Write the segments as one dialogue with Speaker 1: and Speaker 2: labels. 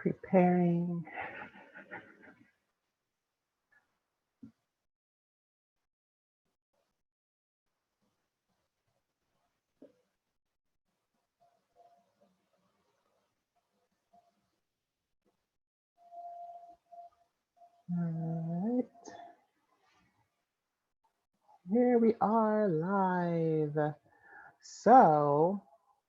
Speaker 1: Preparing. All right. Here we are live. So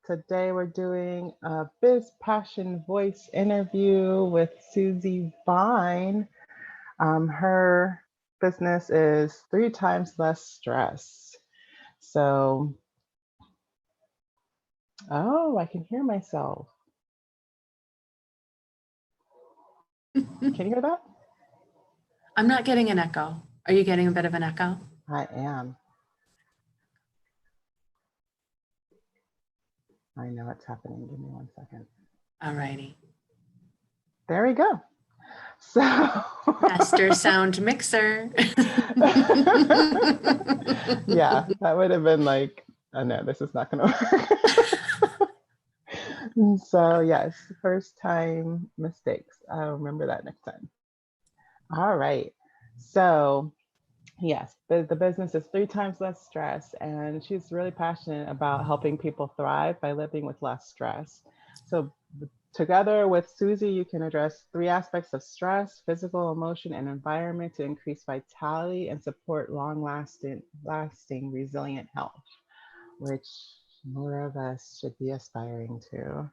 Speaker 1: today we're doing a Biz Passion Voice interview with Susie Vine. Her business is 3 times less stress. So, oh, I can hear myself. Can you hear that?
Speaker 2: I'm not getting an echo. Are you getting a bit of an echo?
Speaker 1: I am. I know it's happening. Give me 1 second.
Speaker 2: All righty.
Speaker 1: There we go. So
Speaker 2: Master sound mixer.
Speaker 1: Yeah, that would have been like, oh no, this is not going to work. So yes, first time mistakes. I'll remember that next time. All right. So yes, the business is 3 times less stress, and she's really passionate about helping people thrive by living with less stress. So together with Susie, you can address 3 aspects of stress: physical, emotion, and environment, to increase vitality and support lasting, resilient health, which more of us should be aspiring to.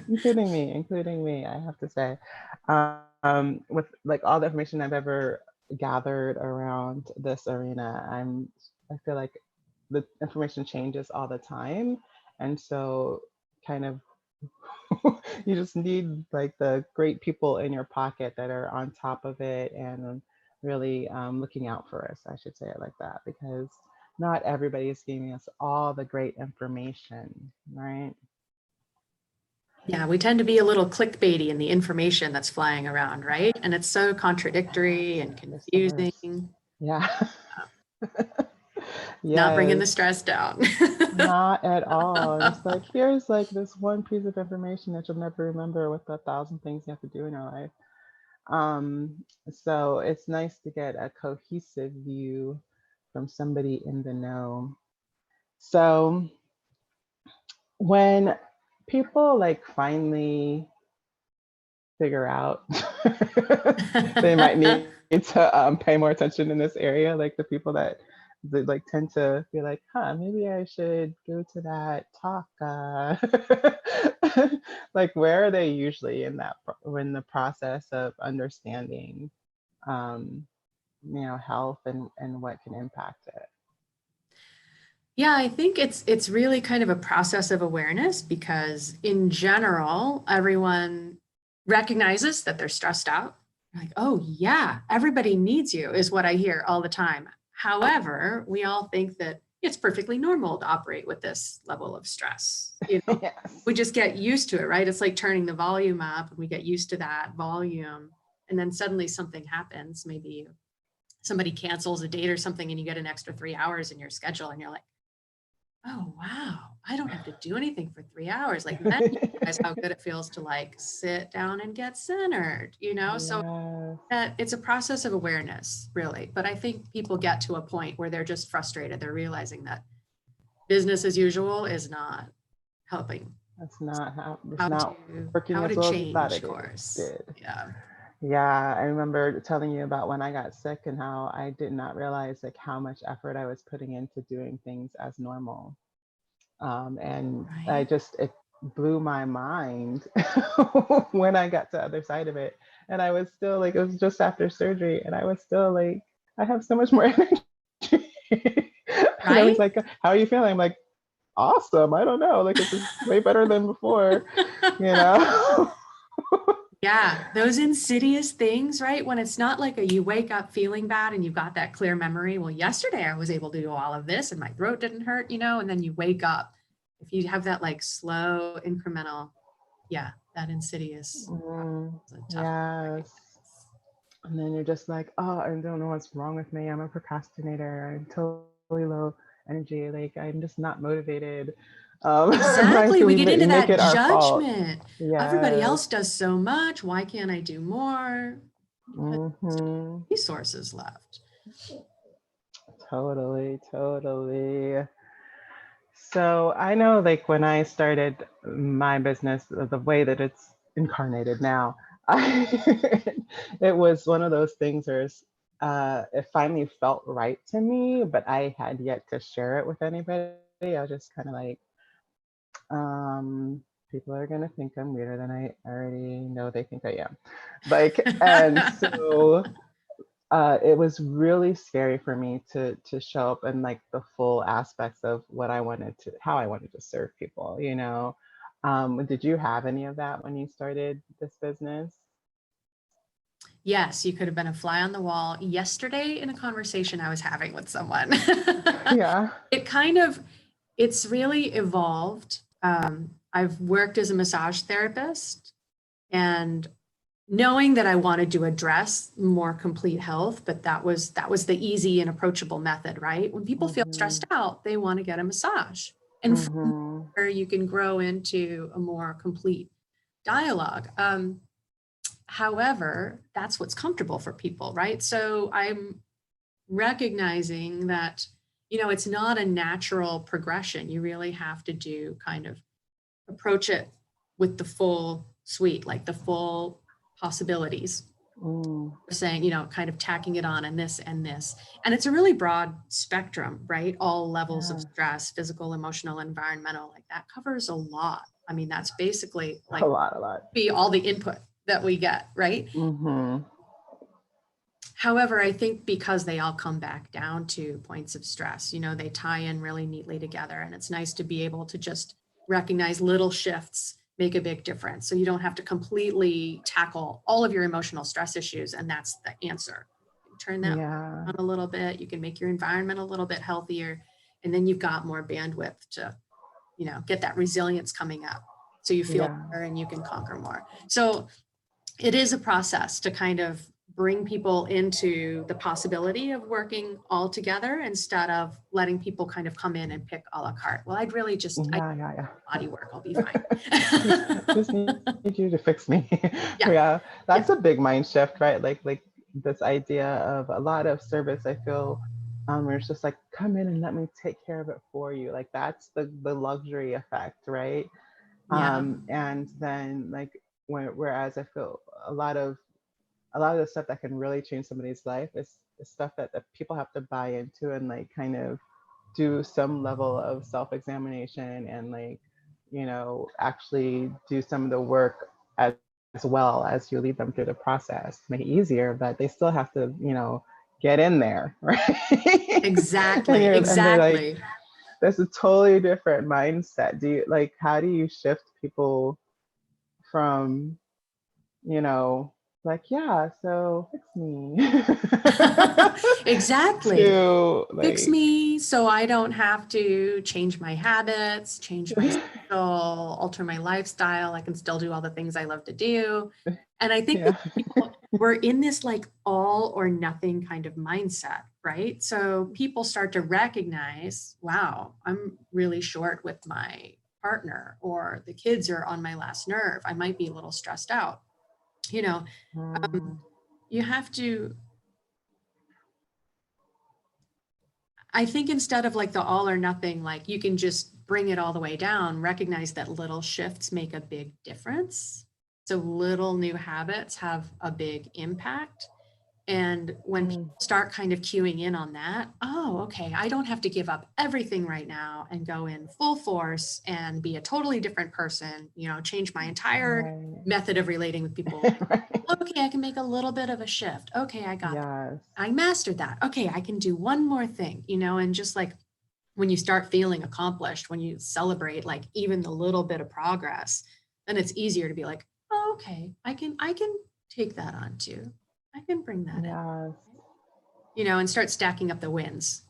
Speaker 1: Including me, I have to say. With like all the information I've ever gathered around this arena, I feel like the information changes all the time. And so kind of you just need like the great people in your pocket that are on top of it and really looking out for us. I should say it like that, because not everybody is giving us all the great information, right?
Speaker 2: Yeah, we tend to be a little clickbaity in the information that's flying around, right? And it's so contradictory and confusing.
Speaker 1: Yeah.
Speaker 2: Not bringing the
Speaker 1: Yes.
Speaker 2: stress down.
Speaker 1: Not at all. It's like, here's like this one piece of information that you'll never remember with 1,000 things you have to do in your life. So it's nice to get a cohesive view from somebody in the know. So when people like finally figure out they might need to pay more attention in this area, like the people that like tend to be like, maybe I should go to that talk. Like, where are they usually in the process of understanding, health and what can impact it?
Speaker 2: Yeah, I think it's really kind of a process of awareness, because in general, everyone recognizes that they're stressed out. Like, oh yeah, everybody needs you, is what I hear all the time. However, we all think that it's perfectly normal to operate with this level of stress.
Speaker 1: Yes.
Speaker 2: We just get used to it, right? It's like turning the volume up, and we get used to that volume. And then suddenly something happens. Maybe somebody cancels a date or something, and you get an extra 3 hours in your schedule, and you're like, oh, wow, I don't have to do anything for 3 hours. Like, then you realize how good it feels to like sit down and get centered, So it's a process of awareness, really. But I think people get to a point where they're just frustrated. They're realizing that business as usual is not helping.
Speaker 1: That's not
Speaker 2: How
Speaker 1: working as
Speaker 2: to
Speaker 1: well as you thought
Speaker 2: change
Speaker 1: it
Speaker 2: course.
Speaker 1: did.
Speaker 2: Yeah.
Speaker 1: Yeah, I remember telling you about when I got sick and how I did not realize like how much effort I was putting into doing things as normal. And
Speaker 2: Right.
Speaker 1: it blew my mind when I got to the other side of it. And I was still like, it was just after surgery, and I was still like, I have so much more energy. And I was
Speaker 2: Right?
Speaker 1: like, how are you feeling? I'm like, awesome. I don't know. Like, it's just way better than before, you know?
Speaker 2: Yeah, those insidious things, right? When it's not like you wake up feeling bad and you've got that clear memory. Well, yesterday I was able to do all of this and my throat didn't hurt, and then you wake up. If you have that like slow, incremental, that insidious is a tough one to recognize.
Speaker 1: Yes. And then you're just like, oh, I don't know what's wrong with me. I'm a procrastinator. I'm totally low energy. Like I'm just not motivated. Right?
Speaker 2: Exactly. We get
Speaker 1: We
Speaker 2: into
Speaker 1: make
Speaker 2: that
Speaker 1: it our fault.
Speaker 2: judgment. Everybody
Speaker 1: Yes.
Speaker 2: else does so much. Why can't I do more? Because there's
Speaker 1: Mm-hmm.
Speaker 2: resources left.
Speaker 1: Totally, totally. So I know like when I started my business, the way that it's incarnated now, it was one of those things where it finally felt right to me, but I had yet to share it with anybody. I was just kind of like, people are gonna think I'm weirder than I already know they think I am. Like, and so it was really scary for me to show up in like the full aspects of what I wanted to, how I wanted to serve people, you know. Did you have any of that when you started this business?
Speaker 2: Yes, you could have been a fly on the wall yesterday in a conversation I was having with someone.
Speaker 1: Yeah.
Speaker 2: It kind of, it's really evolved. I've worked as a massage therapist, and knowing that I wanted to address more complete health, but that was the easy and approachable method, right? When people feel
Speaker 1: Mm-hmm.
Speaker 2: stressed out, they want to get a massage. And from
Speaker 1: Mm-hmm.
Speaker 2: there, you can grow into a more complete dialogue. However, that's what's comfortable for people, right? So I'm recognizing that, it's not a natural progression. You really have to do kind of approach it with the full suite, like the full possibilities.
Speaker 1: Mm,
Speaker 2: Saying, kind of tacking it on and this and this. And it's a really broad spectrum, right? All levels of
Speaker 1: yeah.
Speaker 2: stress, physical, emotional, environmental, like that covers a lot. I mean, that's basically
Speaker 1: A
Speaker 2: like
Speaker 1: lot, a lot.
Speaker 2: be all the input that we get, right?
Speaker 1: Mm-hmm.
Speaker 2: However, I think because they all come back down to points of stress, they tie in really neatly together. And it's nice to be able to just recognize little shifts make a big difference. So you don't have to completely tackle all of your emotional stress issues, and that's the answer. You can turn that
Speaker 1: Yeah.
Speaker 2: on a little bit, you can make your environment a little bit healthier, and then you've got more bandwidth to, get that resilience coming up. So you feel
Speaker 1: Yeah.
Speaker 2: better and you can conquer more. So it is a process to kind of bring people into the possibility of working all together instead of letting people kind of come in and pick a la carte. Well, I
Speaker 1: Yeah, yeah,
Speaker 2: body work, I'll be fine.
Speaker 1: yeah. Just need you to fix me.
Speaker 2: Yeah,
Speaker 1: Yeah,
Speaker 2: yeah,
Speaker 1: that's a big mind shift, right? Like this idea of a lot of service, I feel, where it's just like, come in and let me take care of it for you. Like that's the luxury effect, right?
Speaker 2: yeah,
Speaker 1: And then like whereas I feel a lot of the stuff that can really change somebody's life is stuff that people have to buy into and like kind of do some level of self-examination and like actually do some of the work as well as you lead them through the process to make it easier, but they still have to get in there, right? and
Speaker 2: exactly,
Speaker 1: they're like,
Speaker 2: exactly.
Speaker 1: that's a totally different mindset. Do you like, how do you shift people from you know like, yeah, so fix me
Speaker 2: Exactly.
Speaker 1: to
Speaker 2: Fix
Speaker 1: like
Speaker 2: me so I don't have to change my habits, change my schedule, alter my lifestyle. I can still do all the things I love to do. And I think that
Speaker 1: yeah.
Speaker 2: we're in this like all or nothing kind of mindset, right? So people start to recognize, wow, I'm really short with my partner, or the kids are on my last nerve. I might be a little stressed out. You know, um,
Speaker 1: Mm,
Speaker 2: you have to, I think instead of like the all or nothing, like you can just bring it all the way down, recognize that little shifts make a big difference. So little new habits have a big impact. And when people
Speaker 1: mm,
Speaker 2: start kind of cueing in on that, oh, okay, I don't have to give up everything right now and go in full force and be a totally different person, change my entire
Speaker 1: right.
Speaker 2: method of relating with people.
Speaker 1: Right.
Speaker 2: Okay, I can make a little bit of a shift. Okay, I got that.
Speaker 1: Yes.
Speaker 2: I mastered that. Okay, I can do one more thing, and just like when you start feeling accomplished, when you celebrate like even the little bit of progress, then it's easier to be like, oh, okay, I can take that on too. I can bring that in,
Speaker 1: Yes.
Speaker 2: and start stacking up the wins.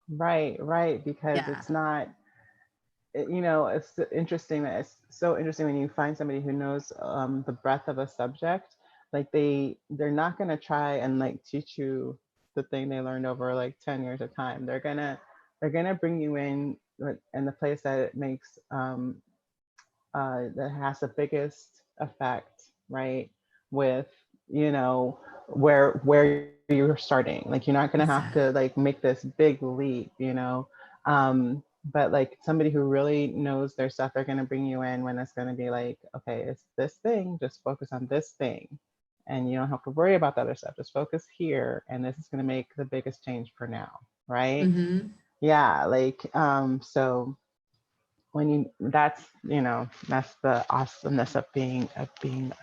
Speaker 1: Right, right, because
Speaker 2: Yeah.
Speaker 1: it's not it's interesting that it's so interesting when you find somebody who knows the breadth of a subject. Like they're not going to try and like teach you the thing they learned over like 10 years of time. They're going to they're gonna bring you in the place that it makes that has the biggest effect, right? With, you know, where you're starting. Like you're not gonna have to
Speaker 2: Exactly.
Speaker 1: like make this big leap, you know. But like somebody who really knows their stuff, they're gonna bring you in when it's gonna be like, okay, it's this thing, just focus on this thing. And you don't have to worry about the other stuff. Just focus here, and this is gonna make the biggest change for now, right?
Speaker 2: Mm-hmm.
Speaker 1: Yeah, like so when you that's you know that's the awesomeness of being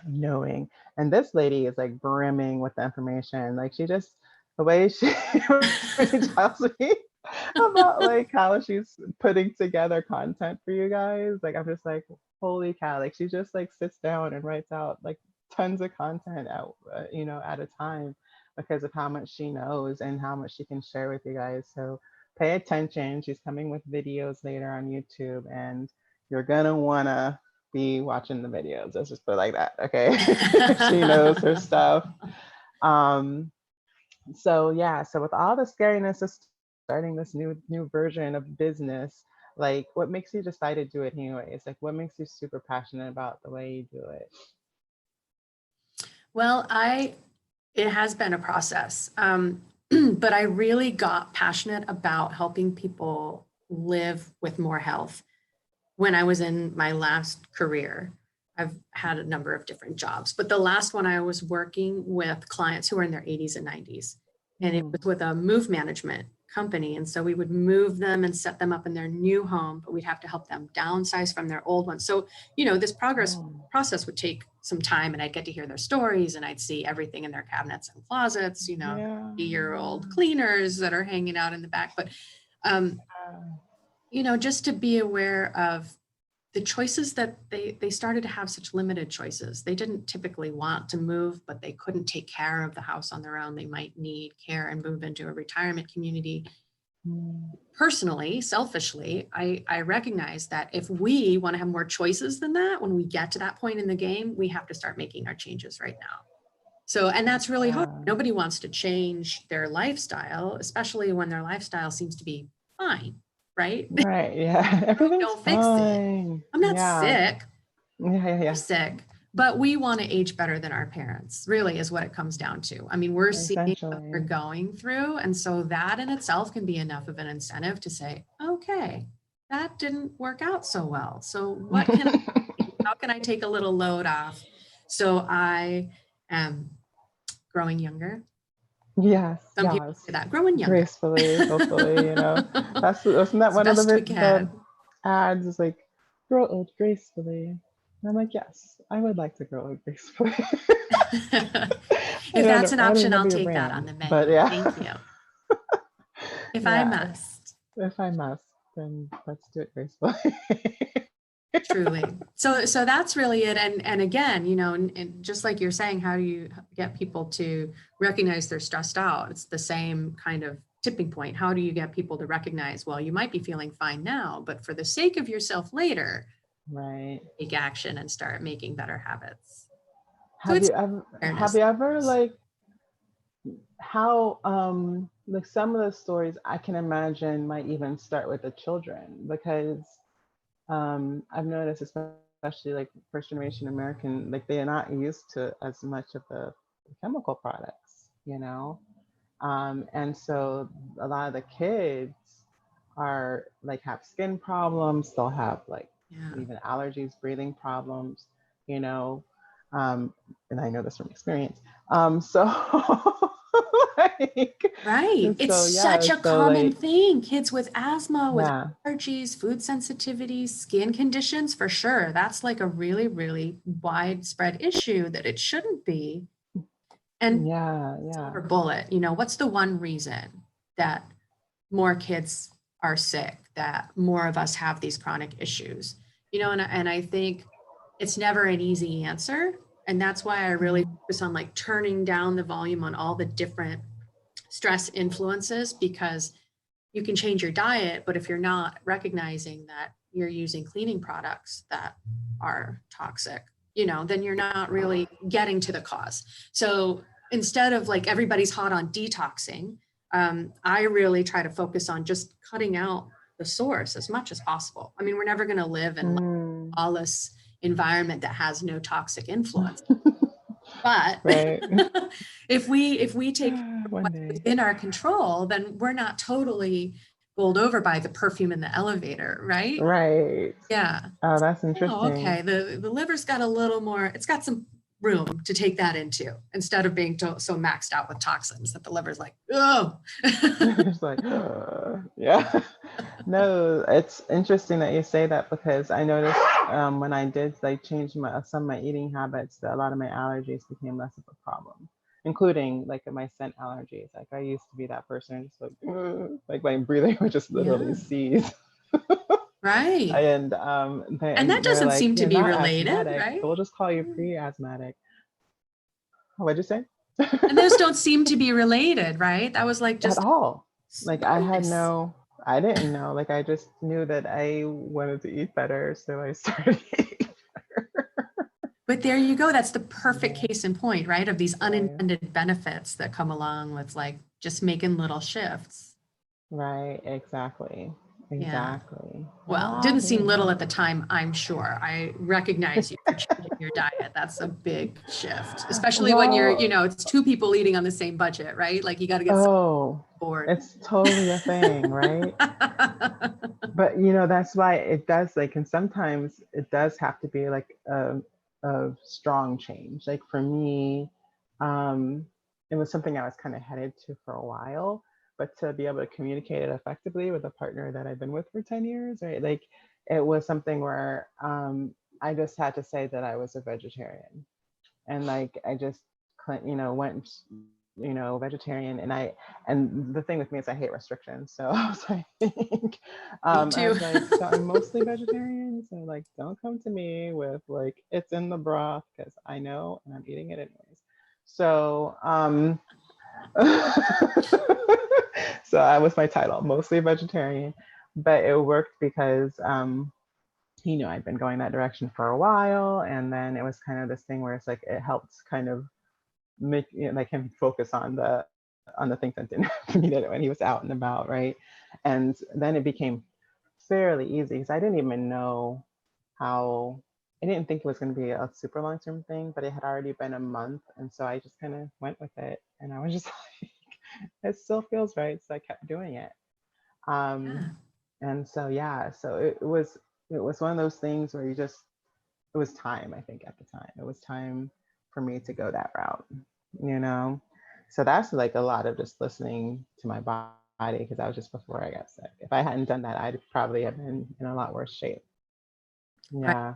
Speaker 1: knowing. And this lady is like brimming with the information, like she just the way she she tells me about like how she's putting together content for you guys, like I'm just like holy cow, like she just like sits down and writes out like tons of content out at a time, because of how much she knows and how much she can share with you guys. So pay attention. She's coming with videos later on YouTube, and you're gonna wanna be watching the videos. Let's just put it like that, okay? She knows her stuff. Um, so yeah, so with all the scariness of starting this new version of business, like what makes you decide to do it anyways? Like what makes you super passionate about the way you do it?
Speaker 2: Well, it has been a process. But I really got passionate about helping people live with more health when I was in my last career. I've had a number of different jobs, but the last one I was working with clients who were in their 80s and 90s. And it
Speaker 1: Mm,
Speaker 2: was with a move management company. And so we would move them and set them up in their new home, but we'd have to help them downsize from their old one. So, this
Speaker 1: mm,
Speaker 2: process would take some time, and I'd get to hear their stories, and I'd see everything in their cabinets and closets,
Speaker 1: yeah.
Speaker 2: 50-year-old cleaners that are hanging out in the back. But, um, just to be aware of the choices that they started to have such limited choices. They didn't typically want to move, but they couldn't take care of the house on their own. They might need care and move into a retirement community.
Speaker 1: Mm,
Speaker 2: Personally, selfishly, I recognize that if we want to have more choices than that, when we get to that point in the game, we have to start making our changes right now. So, and that's really hard.
Speaker 1: yeah.
Speaker 2: Nobody wants to change their lifestyle, especially when their lifestyle seems to be fine, right?
Speaker 1: Right. Yeah. Everything's
Speaker 2: Don't fix it.
Speaker 1: fine.
Speaker 2: I'm not
Speaker 1: Yeah.
Speaker 2: sick.
Speaker 1: Yeah. Yeah.
Speaker 2: We're
Speaker 1: Yeah.
Speaker 2: sick, but we want to age better than our parents, really is what it comes down to. I mean, we're seeing what they're
Speaker 1: Essentially.
Speaker 2: going through. And so that in itself can be enough of an incentive to say, okay, that didn't work out so well. So how can I take a little load off? So I am growing younger.
Speaker 1: Yes.
Speaker 2: Some people
Speaker 1: Yes.
Speaker 2: say that growing younger.
Speaker 1: Gracefully, hopefully, that's wasn't that
Speaker 2: As
Speaker 1: one of
Speaker 2: best we
Speaker 1: the
Speaker 2: can.
Speaker 1: ads is like grow old gracefully. And I'm like, yes, I would like to grow old gracefully.
Speaker 2: If that's an
Speaker 1: I don't
Speaker 2: option,
Speaker 1: remember
Speaker 2: I'll
Speaker 1: your
Speaker 2: take that on
Speaker 1: brand,
Speaker 2: the
Speaker 1: but
Speaker 2: menu.
Speaker 1: yeah,
Speaker 2: Thank you. If I
Speaker 1: yeah.
Speaker 2: must.
Speaker 1: If I must, then let's do it gracefully.
Speaker 2: Truly. So that's really it. And again, and just like you're saying, how do you get people to recognize they're stressed out? It's the same kind of tipping point. How do you get people to recognize, well, you might be feeling fine now, but for the sake of yourself later,
Speaker 1: Right.
Speaker 2: take action and start making better habits. So
Speaker 1: Have
Speaker 2: it's
Speaker 1: you ever have
Speaker 2: awareness.
Speaker 1: you ever like how like some of the stories I can imagine might even start with the children, because I've noticed, especially like first generation American, like they are not used to as much of the chemical products, and so a lot of the kids are like have skin problems. They'll have like
Speaker 2: Yeah.
Speaker 1: even allergies, breathing problems, you know, um, and I know this from experience. So like,
Speaker 2: Right.
Speaker 1: and
Speaker 2: It's
Speaker 1: so yeah,
Speaker 2: such a
Speaker 1: so
Speaker 2: common
Speaker 1: like
Speaker 2: thing. Kids with asthma, with
Speaker 1: yeah,
Speaker 2: allergies, food sensitivities, skin conditions, for sure. That's like a really, really widespread issue that it shouldn't be. And
Speaker 1: yeah,
Speaker 2: silver
Speaker 1: yeah.
Speaker 2: bullet, what's the one reason that more kids are sick, that more of us have these chronic issues? And I think it's never an easy answer. And that's why I really
Speaker 1: Mm,
Speaker 2: focus on like turning down the volume on all the different stress influences, because you can change your diet, but if you're not recognizing that you're using cleaning products that are toxic, then you're not really getting to the cause. So instead of like everybody's hot on detoxing, I really try to focus on just cutting out the source as much as possible. I mean, we're never going to live in a lawless environment that has no toxic influence. But
Speaker 1: Right.
Speaker 2: if we take
Speaker 1: One
Speaker 2: what's
Speaker 1: day.
Speaker 2: within our control, then we're not totally bowled over by the perfume in the elevator, right?
Speaker 1: Right.
Speaker 2: Yeah.
Speaker 1: Oh, that's
Speaker 2: Oh,
Speaker 1: interesting.
Speaker 2: okay. The liver's got a little more, it's got some room to take that into, instead of being so maxed out with toxins that the liver's like, oh.
Speaker 1: It's like, yeah. No, it's interesting that you say that, because I noticed when I did like change some of my eating habits, that a lot of my allergies became less of a problem, including like my scent allergies. Like I used to be that person, just like my breathing would just literally
Speaker 2: Yeah.
Speaker 1: cease.
Speaker 2: Right.
Speaker 1: And
Speaker 2: And that
Speaker 1: they're
Speaker 2: doesn't
Speaker 1: like,
Speaker 2: seem to
Speaker 1: "You're
Speaker 2: be
Speaker 1: not
Speaker 2: related,
Speaker 1: asthmatic,
Speaker 2: right?
Speaker 1: so we'll just call you
Speaker 2: Mm.
Speaker 1: pre-asthmatic." What'd you say?
Speaker 2: And those don't seem to be related, right? That was like
Speaker 1: At
Speaker 2: just
Speaker 1: all. Like
Speaker 2: nice.
Speaker 1: I didn't know. Like I just knew that I wanted to eat better, so I started eating better.
Speaker 2: But there you go. That's the perfect
Speaker 1: Yeah,
Speaker 2: case in point, right? Of these
Speaker 1: right.
Speaker 2: unintended benefits that come along with like just making little shifts.
Speaker 1: Right, exactly.
Speaker 2: Yeah.
Speaker 1: Exactly.
Speaker 2: Well,
Speaker 1: Ah,
Speaker 2: didn't seem
Speaker 1: yeah.
Speaker 2: little at the time, I'm sure. I recognize you for changing your diet. That's a big shift, especially when you're,
Speaker 1: Well,
Speaker 2: it's two people eating on the same budget, right? Like you got to get someone
Speaker 1: oh,
Speaker 2: on board.
Speaker 1: it's totally a thing, right? But that's why it does, like, and sometimes it does have to be like a strong change. Like for me, um, it was something I was kind of headed to for a while, but to be able to communicate it effectively with a partner that I've been with for 10 years, right? Like it was something where I just had to say that I was a vegetarian. And like I just went vegetarian. And the thing with me is I hate restrictions, so I was like
Speaker 2: Me
Speaker 1: I
Speaker 2: too.
Speaker 1: was like, so I'm mostly vegetarian, so like don't come to me with like it's in the broth, because I know and I'm eating it anyways. So so that was my title, mostly vegetarian. But it worked because I'd been going that direction for a while, and then it was kind of this thing where it's like it helped kind of make like him focus on the things that didn't need it when he was out and about, right? And then it became fairly easy, because I didn't even know how. I didn't think it was going to be a super long term thing, but it had already been a month, and so I just kind of went with it, and I was just like, it still feels right, so I kept doing it.
Speaker 2: Yeah.
Speaker 1: And so yeah, so it was one of those things where it was time. I think at the time it was time for me to go that route, you know. So that's like a lot of just listening to my body, because that was just before I got sick. If I hadn't done that, I'd probably have been in a lot worse shape.
Speaker 2: Right.
Speaker 1: Yeah,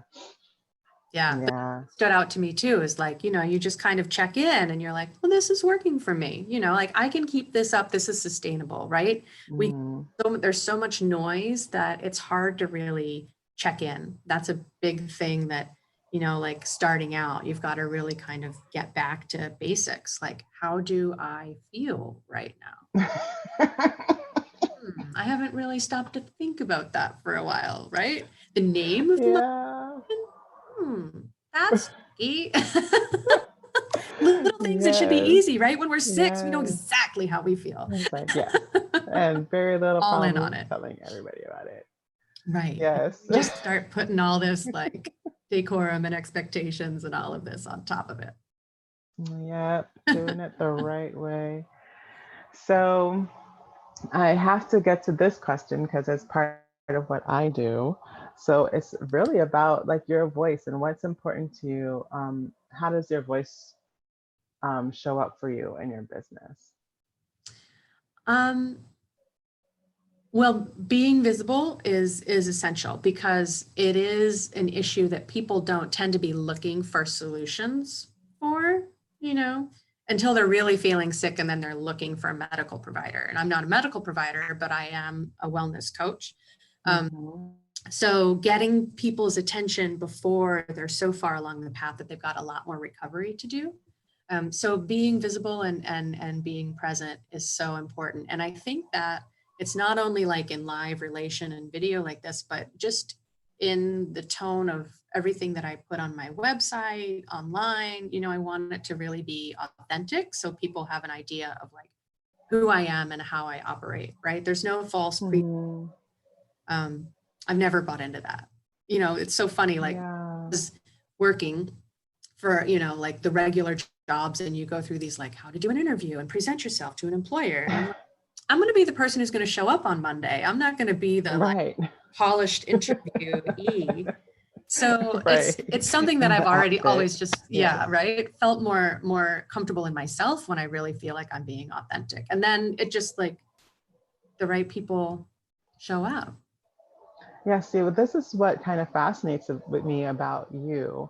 Speaker 2: Yeah. That
Speaker 1: yeah.
Speaker 2: stood out to me too, is like, you just kind of check in and you're like, well, this is working for me. Like I can keep this up. This is sustainable, right? We
Speaker 1: Mm.
Speaker 2: there's so much noise that it's hard to really check in. That's a big thing that, like starting out, you've got to really kind of get back to basics. Like, how do I feel right now? I haven't really stopped to think about that for a while, right? The name of the
Speaker 1: Yeah.
Speaker 2: Hmm, that's tricky. Little things that should be
Speaker 1: Yes.
Speaker 2: easy, right? When we're six, we know
Speaker 1: Yes.
Speaker 2: exactly how we feel.
Speaker 1: It's like, yes. And very little
Speaker 2: All in
Speaker 1: problem
Speaker 2: on
Speaker 1: with
Speaker 2: it.
Speaker 1: telling everybody about it.
Speaker 2: Right.
Speaker 1: Yes.
Speaker 2: Just start putting all this like decorum and expectations and all of this on top of it.
Speaker 1: Yep. Doing it the right way. So I have to get to this question, because it's part of what I do. So it's really about like your voice and what's important to you. How does your voice show up for you in your business?
Speaker 2: Um, well, being visible is essential because it is an issue that people don't tend to be looking for solutions for, you know, until they're really feeling sick and then they're looking for a medical provider. And I'm not a medical provider, but I am a wellness coach. Um,
Speaker 1: Hmm.
Speaker 2: so getting people's attention before they're so far along the path that they've got a lot more recovery to do. So being visible and being present is so important. And I think that it's not only like in live relation and video like this, but just in the tone of everything that I put on my website, online, I want it to really be authentic. So people have an idea of like who I am and how I operate, right? There's no false pre.
Speaker 1: Mhm.
Speaker 2: I've never bought into that. You know, it's so funny, like
Speaker 1: Yeah.
Speaker 2: working for, you know, like the regular jobs, and you go through these, like how to do an interview and present yourself to an employer. And I'm like, I'm going to be the person who's going to show up on Monday. I'm not going to be the like
Speaker 1: Right.
Speaker 2: polished interviewee. So
Speaker 1: Right.
Speaker 2: it's something that I've
Speaker 1: The
Speaker 2: already
Speaker 1: outfit.
Speaker 2: always just,
Speaker 1: Yes.
Speaker 2: yeah, right. Felt more comfortable in myself when I really feel like I'm being authentic. And then it just like the right people show up.
Speaker 1: Yeah, see, well, this is what kind of fascinates with me about you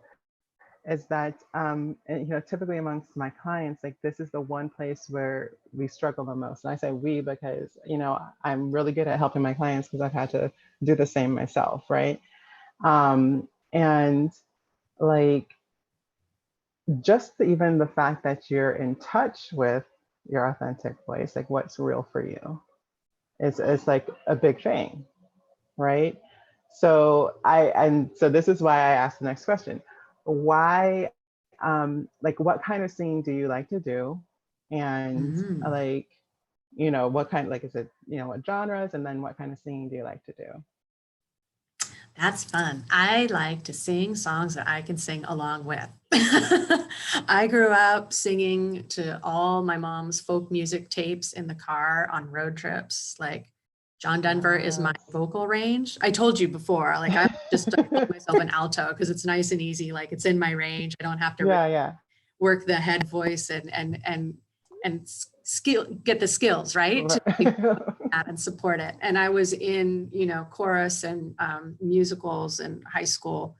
Speaker 1: is that, and, you know, typically amongst my clients, like this is the one place where we struggle the most. And I say we because, you know, I'm really good at helping my clients because I've had to do the same myself, right? And like even the fact that you're in touch with your authentic voice, like what's real for you, is like a big thing, right? So so this is why I asked the next question. Why, like what kind of singing do you like to do? And
Speaker 2: Mm.
Speaker 1: like, you know, what kind, like, is it, you know, what genres? And then what kind of singing do you like to do?
Speaker 2: That's fun. I like to sing songs that I can sing along with. I grew up singing to all my mom's folk music tapes in the car on road trips. Like John Denver is my
Speaker 1: Yes.
Speaker 2: vocal range. I told you before, like I just I call myself an alto because it's nice and easy. Like it's in my range. I don't have to really
Speaker 1: Yeah, yeah.
Speaker 2: work the head voice and skill get the skills right to be
Speaker 1: Right.
Speaker 2: that and support it. And I was in, you know, chorus and musicals in high school,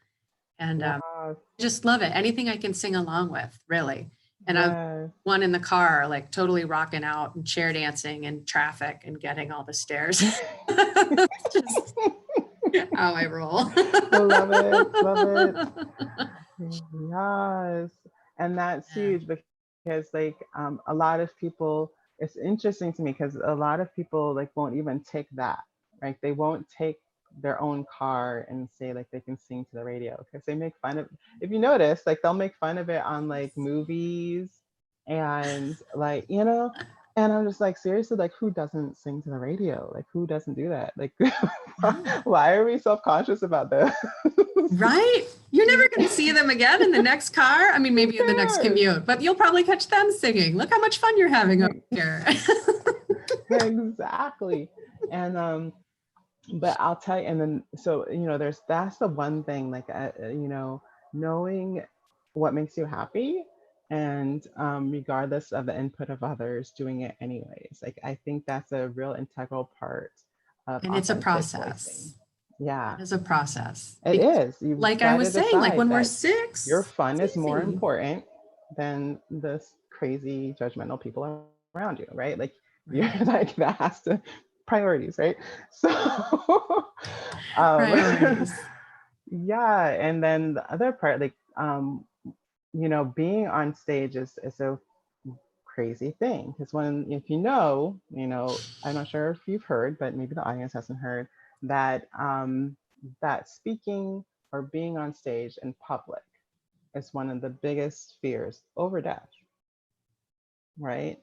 Speaker 2: and
Speaker 1: Wow.
Speaker 2: just love it. Anything I can sing along with, really. And I've
Speaker 1: Yes.
Speaker 2: one in the car, like totally rocking out and chair dancing in traffic and getting all the stares. Just how I roll.
Speaker 1: Love it. Love it. Yes. And that's
Speaker 2: Yeah.
Speaker 1: huge because like a lot of people, it's interesting to me because a lot of people like won't even take that, right? They won't take their own car and say like they can sing to the radio because they make fun of, if you notice, like they'll make fun of it on like movies and like, you know, and I'm just like, seriously, like who doesn't sing to the radio? Like who doesn't do that? Like
Speaker 2: No.
Speaker 1: why are we self-conscious about this?
Speaker 2: Right? You're never going to see them again in the next car. I mean,
Speaker 1: Who
Speaker 2: maybe in the next
Speaker 1: cares?
Speaker 2: commute, but you'll probably catch them singing. Look how much fun you're having over here.
Speaker 1: Exactly. And but I'll tell you, and then so you know, that's the one thing, like you know, knowing what makes you happy, and regardless of the input of others, doing it anyways. Like I think that's a real integral part of
Speaker 2: And it's a
Speaker 1: authentic voicing.
Speaker 2: process.
Speaker 1: Yeah,
Speaker 2: It is a process.
Speaker 1: it
Speaker 2: Because,
Speaker 1: is. You've
Speaker 2: like I
Speaker 1: got to
Speaker 2: was saying, like
Speaker 1: decide
Speaker 2: when we're
Speaker 1: that your
Speaker 2: six,
Speaker 1: fun is
Speaker 2: it's
Speaker 1: more
Speaker 2: easy.
Speaker 1: important than this crazy judgmental people around you, right? Like you're
Speaker 2: Right.
Speaker 1: like that has to priorities, right? So um
Speaker 2: Priorities.
Speaker 1: yeah, and then the other part, like you know, being on stage is a crazy thing because when, if you know, I'm not sure if you've heard, but maybe the audience hasn't heard that that speaking or being on stage in public is one of the biggest fears over death, right?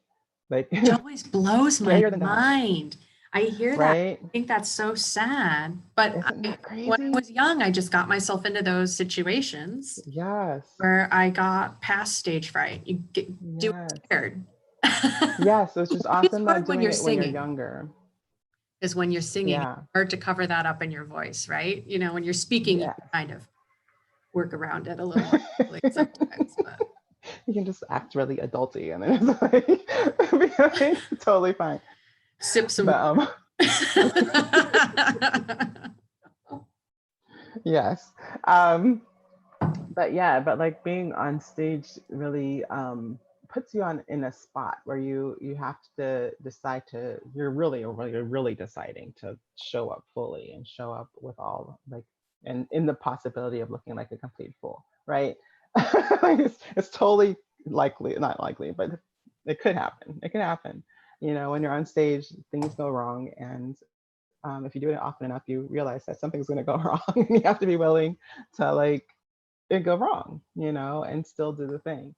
Speaker 1: Like
Speaker 2: Which always blows my
Speaker 1: scarier than dying,
Speaker 2: mind. I hear that.
Speaker 1: right?
Speaker 2: I think that's so sad. But
Speaker 1: Isn't that
Speaker 2: when I
Speaker 1: crazy?
Speaker 2: was young, I just got myself into those situations
Speaker 1: Yes,
Speaker 2: where I got past stage fright. You do it
Speaker 1: yes,
Speaker 2: scared.
Speaker 1: yes. It's just
Speaker 2: It's
Speaker 1: awesome that
Speaker 2: hard when
Speaker 1: doing
Speaker 2: you're
Speaker 1: it when you're
Speaker 2: singing,
Speaker 1: younger.
Speaker 2: is when you're singing. It's
Speaker 1: Yeah,
Speaker 2: hard to cover that up in your voice, right? You know, when you're speaking, you
Speaker 1: yeah.
Speaker 2: can kind of work around it a little more easily sometimes. But
Speaker 1: You can just act really adulty and then it's like, be like totally fine.
Speaker 2: sip some
Speaker 1: But
Speaker 2: water.
Speaker 1: yes. But yeah, but like being on stage really puts you on in a spot where you have to decide to, you're really deciding to show up fully and show up with all like, and in the possibility of looking like a complete fool, right? Like it's totally likely, not likely, but it could happen. It can happen. You know, when you're on stage, things go wrong, and if you do it often enough, you realize that something's going to go wrong, and you have to be willing to like it go wrong, you know, and still do the thing.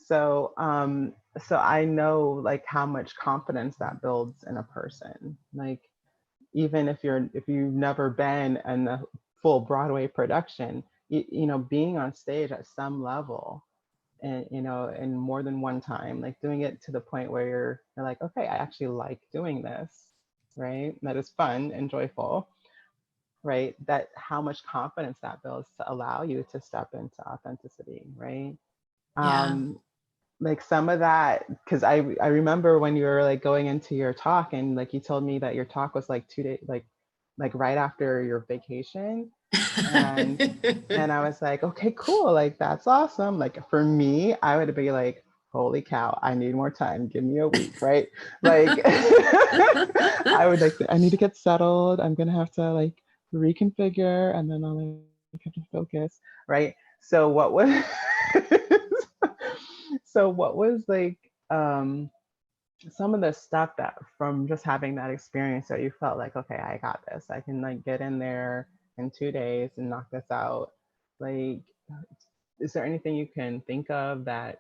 Speaker 1: So I know like how much confidence that builds in a person. Like even if you've never been in a full Broadway production, you know, being on stage at some level and you know, and more than one time, like doing it to the point where you're like, okay, I actually like doing this, right? That is fun and joyful, right? That how much confidence that builds to allow you to step into authenticity, right?
Speaker 2: Yeah.
Speaker 1: Um, like some of that, because I remember when you were like going into your talk and like you told me that your talk was like 2 days like right after your vacation, and I was like, okay, cool, like that's awesome. Like for me, I would be like, holy cow, I need more time, give me a week, right? Like I would like I need to get settled, I'm gonna have to like reconfigure and then I'll like have to focus, right? So what was so what was like some of the stuff that from just having that experience that you felt like, okay, I got this, I can like get in there in 2 days and knock this out, like is there anything you can think of that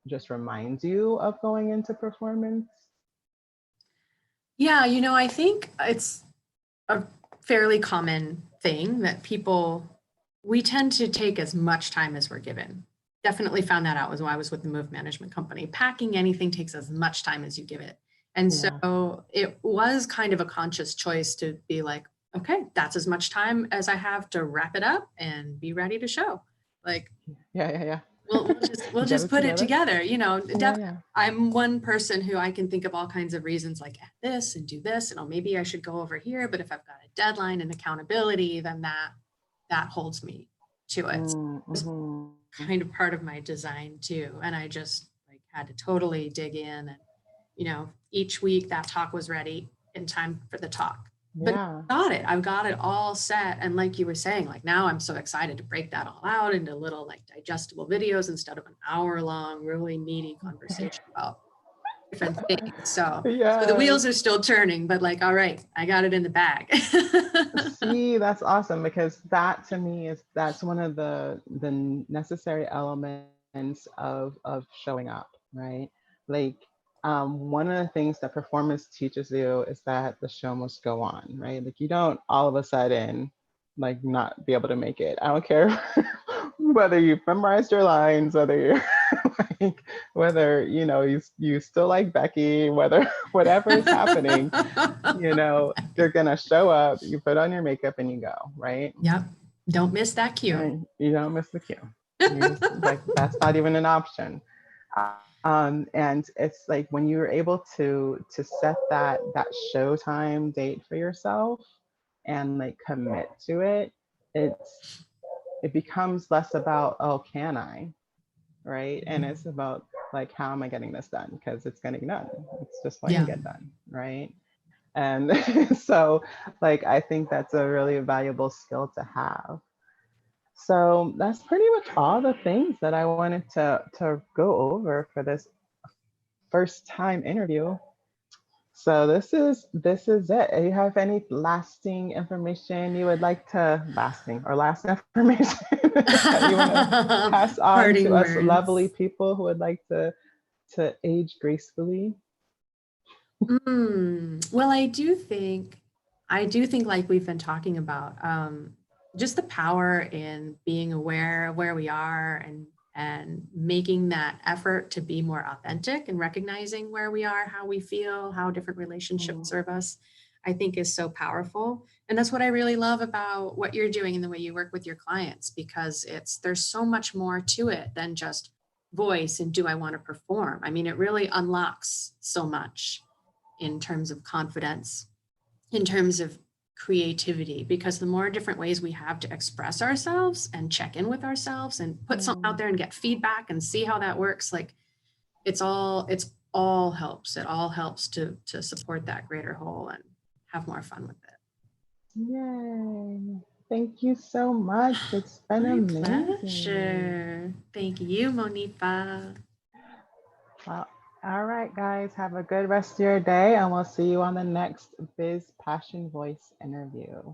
Speaker 1: just reminds you of going into performance?
Speaker 2: Yeah, you know, I think it's a fairly common thing that we tend to take as much time as we're given. Definitely found that out was when I was with the move management company. Packing anything takes as much time as you give it. And
Speaker 1: Yeah,
Speaker 2: so it was kind of a conscious choice to be like, okay, that's as much time as I have to wrap it up and be ready to show. Like,
Speaker 1: yeah.
Speaker 2: we'll
Speaker 1: Get
Speaker 2: just
Speaker 1: it
Speaker 2: put it
Speaker 1: together.
Speaker 2: together, you know.
Speaker 1: Yeah.
Speaker 2: I'm one person who I can think of all kinds of reasons like add this and do this and oh maybe I should go over here, but if I've got a deadline and accountability, then that holds me to it. So it's
Speaker 1: Mm-hmm.
Speaker 2: kind of part of my design too, and I just like had to totally dig in, and you know, each week that talk was ready in time for the talk. But
Speaker 1: Yeah.
Speaker 2: I've got it all set, and like you were saying, like now I'm so excited to break that all out into little like digestible videos instead of an hour long really meaty conversation about different things. So the
Speaker 1: Yes.
Speaker 2: wheels are still turning, but like all right, I got it in the bag.
Speaker 1: See, that's awesome because that to me is that's one of the necessary elements of showing up, right? Like one of the things that performance teaches you is that the show must go on, right? Like you don't all of a sudden like not be able to make it. I don't care whether you've memorized your lines, whether you're like whether you know you still like Becky, whether whatever is happening, you know, you're gonna show up, you put on your makeup and you go, right?
Speaker 2: Yep, don't miss that cue.
Speaker 1: And you don't miss the cue. You just like that's not even an option. And it's like when you're able to set that showtime date for yourself and like commit to it, it becomes less about oh can I, right? And it's about like how am I getting this done because it's getting done. It's just going to
Speaker 2: Yeah.
Speaker 1: get done, right? And so, like, I think that's a really valuable skill to have. So that's pretty much all the things that I wanted to go over for this first time interview. So this is it. Do you have any lasting information you would like to lasting or last information that you want to pass on to
Speaker 2: Parting
Speaker 1: us lovely
Speaker 2: words.
Speaker 1: people who would like to age gracefully?
Speaker 2: Well, I do think like we've been talking about, just the power in being aware of where we are and making that effort to be more authentic and recognizing where we are, how we feel, how different relationships
Speaker 1: Mm,
Speaker 2: serve us, I think is so powerful. And that's what I really love about what you're doing and the way you work with your clients, because there's so much more to it than just voice and do I want to perform. I mean, it really unlocks so much in terms of confidence, in terms of creativity, because the more different ways we have to express ourselves and check in with ourselves and put something out
Speaker 1: mm.
Speaker 2: there and get feedback and see how that works, like it's all helps. It all helps to support that greater whole and have more fun with it.
Speaker 1: Yay. Thank you so much. It's been
Speaker 2: My
Speaker 1: amazing.
Speaker 2: pleasure. Thank you, Monifa.
Speaker 1: Well, all right, guys. Have a good rest of your day, and we'll see you on the next Biz Passion Voice interview.